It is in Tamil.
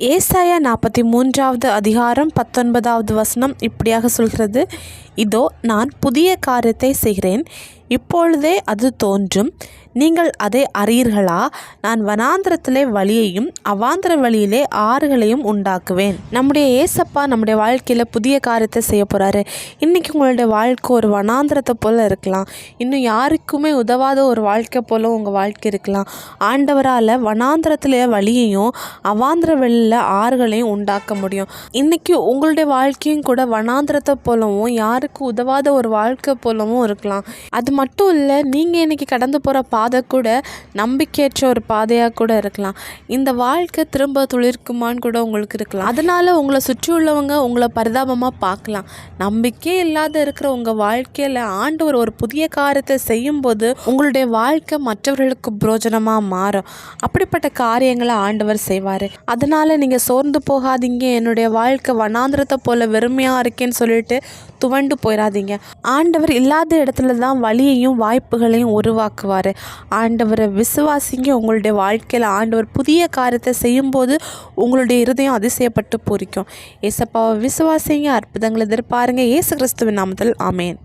ஏசாயா 43வது அதிகாரம் 19வது வசனம் இப்படியாக சொல்கிறது, இதோ நான் புதிய காரியத்தை செய்கிறேன், இப்பொழுதே அது தோன்றும், நீங்கள் அதை அறியீர்களா? நான் வனாந்திரத்திலே வழியையும் அவாந்திர வழியிலே ஆறுகளையும் உண்டாக்குவேன். நம்முடைய ஏசப்பா நம்முடைய வாழ்க்கையில் புதிய காரியத்தை செய்ய போகிறாரு. இன்றைக்கி உங்களுடைய வாழ்க்கை ஒரு வனாந்திரத்தை போல் இருக்கலாம். இன்னும் யாருக்குமே உதவாத ஒரு வாழ்க்கை போல் உங்கள் வாழ்க்கை இருக்கலாம். ஆண்டவரால் வனாந்திரத்திலே வழியையும் அவாந்திர வழியில் ஆறுகளையும் உண்டாக்க முடியும். இன்றைக்கி உங்களுடைய வாழ்க்கையும் கூட வனாந்திரத்தை போலவும் யாருக்கும் உதவாத ஒரு வாழ்க்கை போலவும் இருக்கலாம். அது மட்டும் இல்லை, நீங்கள் இன்றைக்கி கடந்து போகிற பாதை கூட நம்பிக்கையற்ற ஒரு பாதையாக கூட இருக்கலாம். இந்த வாழ்க்கை திரும்ப துளிர்க்குமான்னு கூட உங்களுக்கு இருக்கலாம். அதனால் உங்களை சுற்றி உள்ளவங்க உங்களை பரிதாபமாக பார்க்கலாம். நம்பிக்கையே இல்லாத இருக்கிற உங்கள் வாழ்க்கையில் ஆண்டவர் ஒரு புதிய காரியத்தை செய்யும்போது உங்களுடைய வாழ்க்கை மற்றவர்களுக்கு புரோஜனமாக மாறும். அப்படிப்பட்ட காரியங்களை ஆண்டவர் செய்வார். அதனால் நீங்கள் சோர்ந்து போகாதீங்க, என்னுடைய வாழ்க்கை வனாந்திரத்தை போல் வெறுமையாக இருக்கேன்னு சொல்லிட்டு துவண்டு போயிடாதீங்க. ஆண்டவர் இல்லாத இடத்துல தான் வழியையும் வாய்ப்புகளையும் உருவாக்குவார். ஆண்டவரை விசுவாசிங்க. உங்களுடைய வாழ்க்கையில் ஆண்டவர் புதிய காரியத்தை செய்யும்போது உங்களுடைய இருதயம் அதிசயப்பட்டு பூரிக்கும். ஏசப்பாவை விசுவாசிங்க, அற்புதங்களை எதிர்பாருங்க. இயேசு கிறிஸ்துவின் நாமத்தில் ஆமேன்.